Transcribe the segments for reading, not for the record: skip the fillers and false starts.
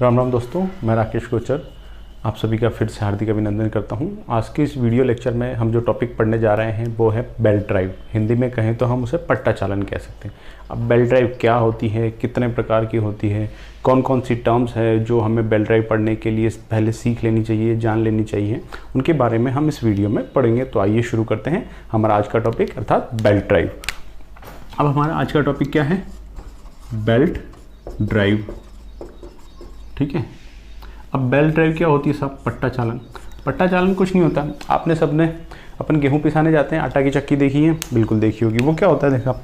राम राम दोस्तों, मैं राकेश कोचर आप सभी का फिर से हार्दिक अभिनंदन करता हूं। आज के इस वीडियो लेक्चर में हम जो टॉपिक पढ़ने जा रहे हैं वो है बेल्ट ड्राइव। हिंदी में कहें तो हम उसे पट्टा चालन कह सकते हैं। अब बेल्ट ड्राइव क्या होती है, कितने प्रकार की होती है, कौन कौन सी टर्म्स है जो हमें बेल्ट ड्राइव पढ़ने के लिए पहले सीख लेनी चाहिए, जान लेनी चाहिए, उनके बारे में हम इस वीडियो में पढ़ेंगे। तो आइए शुरू करते हैं हमारा आज का टॉपिक अर्थात बेल्ट ड्राइव। अब हमारा आज का टॉपिक क्या है? Belt drive. ठीक है। अब बेल्ट ड्राइव क्या होती है साहब? पट्टा चालन। पट्टा चालन कुछ नहीं होता। आपने सबने अपन गेहूं पिसाने जाते हैं, आटा की चक्की देखी है? बिल्कुल देखी होगी। वो क्या होता है, देखा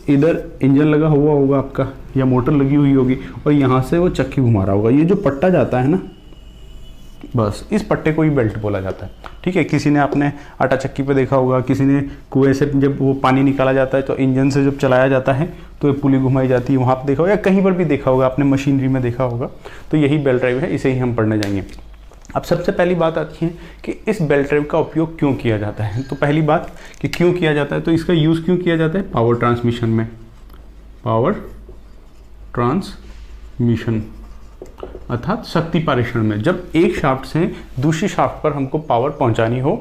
इधर इंजन लगा हुआ होगा आपका या मोटर लगी हुई होगी और यहाँ से वो चक्की घुमा रहा होगा। ये जो पट्टा जाता है ना, बस इस पट्टे को ही बेल्ट बोला जाता है। ठीक है। किसी ने आपने आटा चक्की पे देखा होगा, किसी ने कुएं से जब वो पानी निकाला जाता है तो इंजन से जब चलाया जाता है तो ये पुली घुमाई जाती है, वहाँ पे देखा होगा, या कहीं पर भी देखा होगा आपने, मशीनरी में देखा होगा। तो यही बेल्ट ड्राइव है, इसे ही हम पढ़ने जाएंगे। अब सबसे पहली बात आती है कि इस बेल्ट ड्राइव का उपयोग क्यों किया जाता है। तो पहली बात कि क्यों किया जाता है, तो इसका यूज़ क्यों किया जाता है? पावर ट्रांसमिशन में। पावर ट्रांसमिशन अर्थात शक्ति पारेषण में। जब एक शाफ्ट से दूसरी शाफ्ट पर हमको पावर पहुंचानी हो,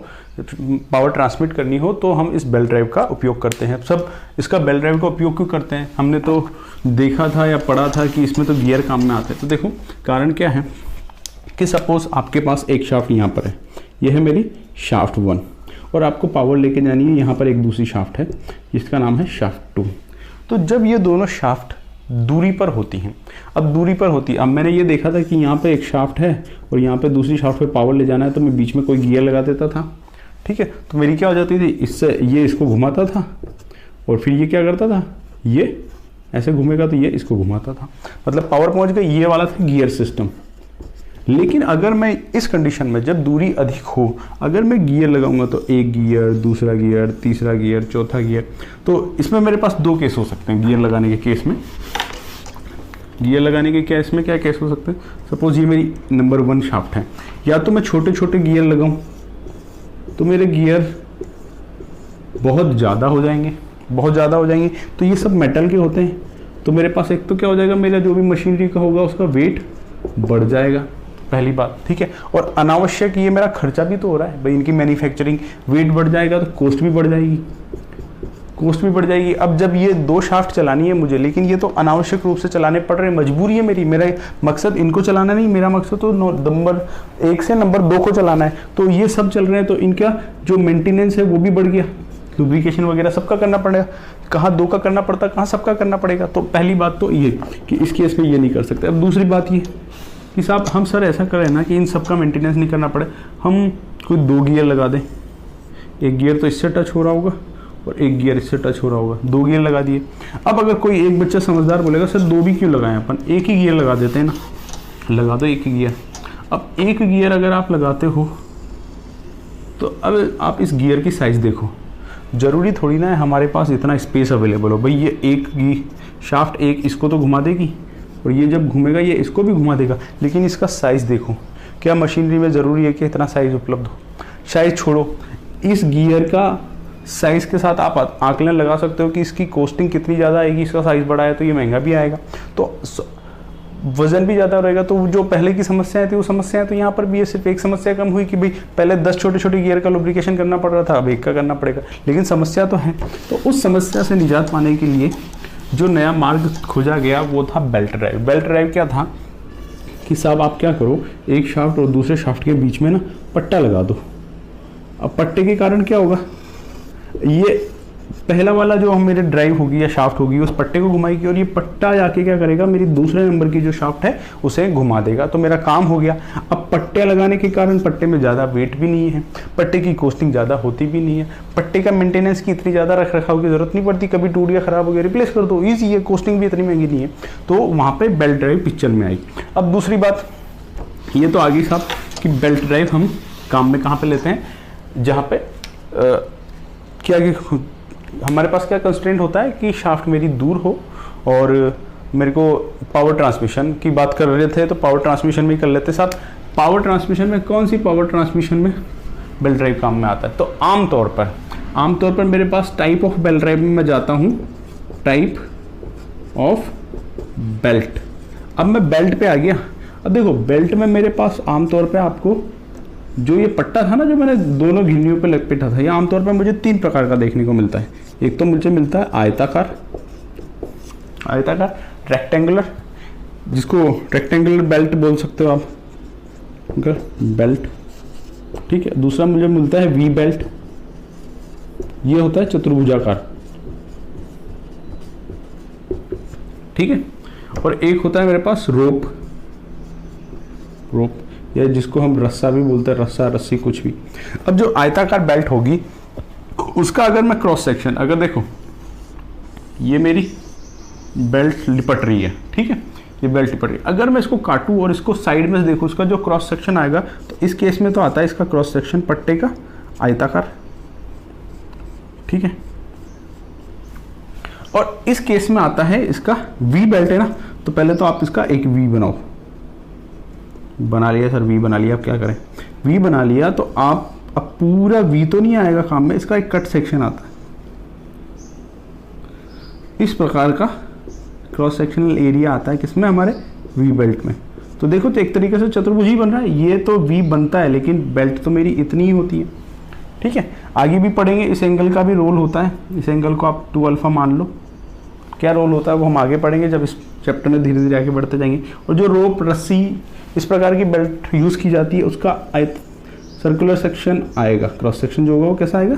पावर ट्रांसमिट करनी हो, तो हम इस बेल्ट ड्राइव का उपयोग करते हैं। सब इसका बेल्ट ड्राइव का उपयोग क्यों करते हैं? हमने तो देखा था या पढ़ा था कि इसमें तो गियर काम में आते हैं। तो देखो कारण क्या है कि सपोज आपके पास एक शाफ्ट यहाँ पर है, यह है मेरी शाफ्ट 1 और आपको पावर लेके जानी है। यहाँ पर एक दूसरी शाफ्ट है जिसका नाम है शाफ्ट 2। तो जब ये दोनों शाफ्ट दूरी पर होती हैं, अब दूरी पर होती है, अब मैंने ये देखा था कि यहाँ पे एक शाफ्ट है और यहाँ पे दूसरी शाफ्ट पे पावर ले जाना है, तो मैं बीच में कोई गियर लगा देता था। ठीक है। तो मेरी क्या हो जाती थी, इससे ये इसको घुमाता था और फिर ये क्या करता था, ये ऐसे घूमेगा तो ये इसको घुमाता था, मतलब पावर पहुँच गई। ये वाला था गियर सिस्टम। लेकिन अगर मैं इस कंडीशन में जब दूरी अधिक हो, अगर मैं गियर लगाऊंगा तो एक गियर, दूसरा गियर, तीसरा गियर, चौथा गियर, तो इसमें मेरे पास दो केस हो सकते हैं। गियर लगाने के केस में, गियर लगाने के केस में क्या केस हो सकते हैं? सपोज ये मेरी नंबर 1 शाफ्ट है, या तो मैं छोटे छोटे गियर लगाऊं तो मेरे गियर बहुत ज़्यादा हो जाएंगे, बहुत ज़्यादा हो जाएंगे। तो ये सब मेटल के होते हैं, तो मेरे पास एक तो क्या हो जाएगा, मेरा जो भी मशीनरी का होगा उसका वेट बढ़ जाएगा, पहली बात। ठीक है। और अनावश्यक ये मेरा खर्चा भी तो हो रहा है भाई, इनकी मैन्युफैक्चरिंग, वेट बढ़ जाएगा तो कॉस्ट भी बढ़ जाएगी, कॉस्ट भी बढ़ जाएगी। अब जब ये 2 शाफ्ट चलानी है मुझे, लेकिन ये तो अनावश्यक रूप से चलाने पड़ रहे हैं, मजबूरी है मेरी। मेरा मकसद इनको चलाना नहीं, मेरा मकसद तो नंबर 1 से नंबर 2 को चलाना है। तो ये सब चल रहे हैं, तो इनका जो मेंटेनेंस है वो भी बढ़ गया, लुब्रिकेशन वगैरह सबका करना पड़ेगा। कहाँ 2 का करना पड़ता, कहाँ सबका करना पड़ेगा। तो पहली बात तो ये कि इस केस में ये नहीं कर सकते। अब दूसरी बात ये कि साहब हम सर ऐसा करें ना कि इन सब का मेंटेनेंस नहीं करना पड़े, हम कोई 2 गियर लगा दें। एक गियर तो इससे टच हो रहा होगा और एक गियर इससे टच हो रहा होगा, 2 गियर लगा दिए। अब अगर कोई एक बच्चा समझदार बोलेगा सर 2 भी क्यों लगाएं, अपन एक ही गियर लगा देते हैं ना। लगा दो एक ही गियर। अब एक गियर अगर आप लगाते हो तो अब आप इस गियर की साइज़ देखो। ज़रूरी थोड़ी ना है हमारे पास इतना स्पेस अवेलेबल हो भाई। ये एक शाफ्ट एक इसको तो घुमा देगी और ये जब घूमेगा ये इसको भी घुमा देगा, लेकिन इसका साइज़ देखो। क्या मशीनरी में ज़रूरी है कि इतना साइज़ उपलब्ध हो? साइज़ छोड़ो, इस गियर का साइज़ के साथ आप आकलन लगा सकते हो कि इसकी कॉस्टिंग कितनी ज़्यादा आएगी। इसका साइज़ बड़ा है तो ये महंगा भी आएगा, तो वज़न भी ज़्यादा रहेगा। तो जो पहले की समस्याएं थी वो समस्याएं तो यहाँ पर भी है। सिर्फ एक समस्या कम हुई कि भाई पहले 10 छोटे छोटे गियर का लुब्रिकेशन करना पड़ रहा था, अब एक का करना पड़ेगा, लेकिन समस्या तो है। तो उस समस्या से निजात पाने के लिए जो नया मार्ग खोजा गया वो था बेल्ट ड्राइव। बेल्ट ड्राइव क्या था कि साहब आप क्या करो, एक शाफ्ट और दूसरे शाफ्ट के बीच में ना पट्टा लगा दो। अब पट्टे के कारण क्या होगा, ये पहला वाला जो मेरे ड्राइव होगी या शाफ्ट होगी उस पट्टे को घुमाएगी और ये पट्टा जाके क्या करेगा, मेरी दूसरे नंबर की जो शाफ्ट है उसे घुमा देगा। तो मेरा काम हो गया। अब पट्टे लगाने के कारण पट्टे में ज़्यादा वेट भी नहीं है, पट्टे की कॉस्टिंग ज़्यादा होती भी नहीं है, पट्टे का मेंटेनेंस की इतनी ज़्यादा रख रखाव की ज़रूरत नहीं पड़ती। कभी टूट गया, ख़राब हो गया, रिप्लेस कर दो, ईजी है, कॉस्टिंग भी इतनी महंगी नहीं है। तो वहाँ पर बेल्ट ड्राइव पिक्चर में आई। अब दूसरी बात ये तो आ गई साहब कि बेल्ट ड्राइव हम काम में कहाँ पर लेते हैं, जहाँ पे क्या हमारे पास क्या कंस्ट्रेंट होता है कि शाफ्ट मेरी दूर हो और मेरे को पावर ट्रांसमिशन की बात कर रहे थे, तो पावर ट्रांसमिशन में ही कर लेते साथ। पावर ट्रांसमिशन में कौन सी पावर ट्रांसमिशन में बेल्ट ड्राइव काम में आता है? तो आमतौर पर मेरे पास टाइप ऑफ बेल्ट ड्राइव में मैं जाता हूँ, टाइप ऑफ बेल्ट। अब मैं बेल्ट पे आ गया। अब देखो बेल्ट में मेरे पास आमतौर पे आपको जो ये पट्टा था ना, जो मैंने दोनों घिल्लियों पे लपेटा था, ये आमतौर पे मुझे 3 प्रकार का देखने को मिलता है। एक तो मुझे मिलता है आयताकार, रेक्टेंगुलर, जिसको रेक्टेंगुलर बेल्ट बोल सकते हो आप, बेल्ट, ठीक है। दूसरा मुझे मिलता है वी बेल्ट, ये होता है चतुर्भुजाकार, ठीक है। और एक होता है मेरे पास रोप, या जिसको हम रस्सा भी बोलते हैं, रस्सा, रस्सी, कुछ भी। अब जो आयताकार बेल्ट होगी उसका अगर मैं क्रॉस सेक्शन, अगर देखो ये मेरी बेल्ट लिपट रही है, ठीक है, ये बेल्ट लिपट रही है, अगर मैं इसको काटूं और इसको साइड में से देखूं, उसका जो क्रॉस सेक्शन आएगा, तो इस केस में तो आता है इसका क्रॉस सेक्शन पट्टे का आयताकार, ठीक है। और इस केस में आता है इसका वी बेल्ट है ना, तो पहले तो आप इसका एक वी बनाओ, बना लिया सर, वी बना लिया, अब क्या करें, वी बना लिया तो आप अब पूरा वी तो नहीं आएगा काम में, इसका एक कट सेक्शन आता है, इस प्रकार का क्रॉस सेक्शनल एरिया आता है किसमें, हमारे वी बेल्ट में। तो देखो तो एक तरीके से चतुर्भुज ही बन रहा है, ये तो वी बनता है लेकिन बेल्ट तो मेरी इतनी ही होती है, ठीक है। आगे भी पढ़ेंगे, इस एंगल का भी रोल होता है, इस एंगल को आप 2 अल्फा मान लो, क्या रोल होता है वो हम आगे पढ़ेंगे जब इस चैप्टर में धीरे धीरे आगे बढ़ते जाएंगे। और जो रोप, रस्सी, इस प्रकार की बेल्ट यूज की जाती है, उसका सर्कुलर सेक्शन आएगा, क्रॉस सेक्शन जो होगा वो कैसा आएगा,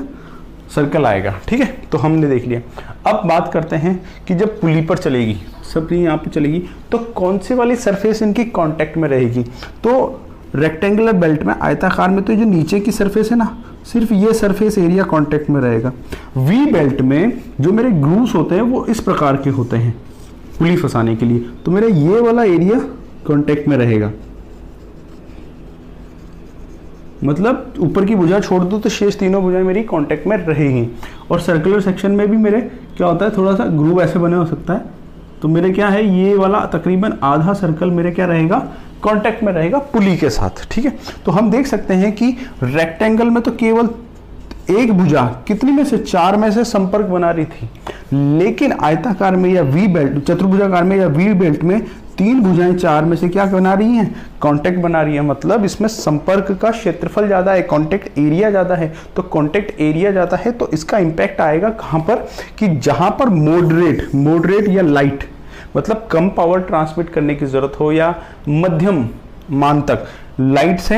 सर्कल आएगा, ठीक है। तो हमने देख लिया। अब बात करते हैं कि जब पुली पर चलेगी, सब यहाँ पे चलेगी, तो कौन से वाली सरफेस इनकी कांटेक्ट में रहेगी। तो रेक्टेंगुलर बेल्ट में, आयताकार में, तो जो नीचे की सरफेस है ना, सिर्फ ये सरफेस एरिया कांटेक्ट में रहेगा। वी बेल्ट में जो मेरे ग्रूव्स होते हैं वो इस प्रकार के होते हैं पुली फंसाने के लिए, तो मेरा ये वाला एरिया कांटेक्ट में रहेगा, मतलब ऊपर की भुजा छोड़ दो तो शेष तीनों भुजाएं मेरी कांटेक्ट में रहेंगी। और सर्कुलर सेक्शन में भी मेरे क्या होता है, थोड़ा सा ग्रूव ऐसे बने हो सकता है, तो मेरे क्या है, ये वाला तकरीबन आधा सर्कल मेरे क्या रहेगा, कांटेक्ट में रहेगा पुली के साथ, ठीक है। तो हम देख सकते हैं कि रेक्टेंगल में तो केवल एक भुजा कितनी में से, 4 में से संपर्क बना रही थी, लेकिन आयताकार में या वी बेल्ट, चतुर्भुजाकार में या वी बेल्ट में 3 भुजाएं 4 में से क्या बना रही हैं, कांटेक्ट बना रही है। मतलब इसमें संपर्क का क्षेत्रफल ज्यादा है, कांटेक्ट एरिया ज्यादा है। तो कांटेक्ट एरिया ज्यादा है तो इसका इंपैक्ट आएगा कहां पर, कि जहां पर मॉडरेट या लाइट, मतलब कम पावर ट्रांसमिट करने की जरूरत हो, या मध्यम मान तक, लाइट से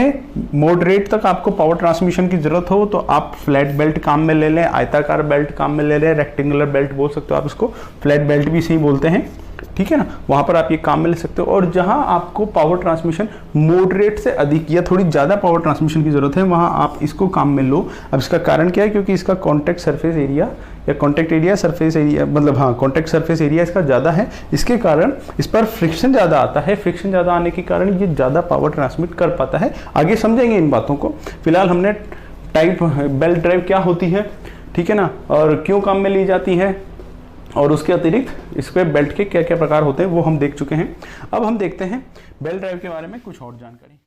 मॉडरेट तक आपको पावर ट्रांसमिशन की जरूरत हो, तो आप फ्लैट बेल्ट काम में ले लें, आयताकार बेल्ट काम में ले लें, रेक्टेंगुलर बेल्ट बोल सकते हो आप इसको, फ्लैट बेल्ट भी इसे ही बोलते हैं, ठीक है ना। वहां पर आप ये काम में ले सकते हो। और जहां आपको पावर ट्रांसमिशन मॉडरेट से अधिक या थोड़ी ज्यादा पावर ट्रांसमिशन की जरूरत है, वहां आप इसको काम में लो। अब इसका कारण क्या है, क्योंकि इसका कॉन्टैक्ट सरफेस एरिया या कॉन्टैक्ट एरिया सरफेस एरिया, मतलब हाँ, कॉन्टैक्ट सरफेस एरिया इसका ज्यादा है, इसके कारण इस पर फ्रिक्शन ज्यादा आता है। फ्रिक्शन ज्यादा आने के कारण ये ज्यादा पावर ट्रांसमिट कर पाता है। आगे समझेंगे इन बातों को। फिलहाल हमने टाइप बेल्ट ड्राइव क्या होती है, ठीक है ना, और क्यों काम में ली जाती है, और उसके अतिरिक्त इस पे बेल्ट के क्या क्या प्रकार होते हैं वो हम देख चुके हैं। अब हम देखते हैं बेल्ट ड्राइव के बारे में कुछ और जानकारी।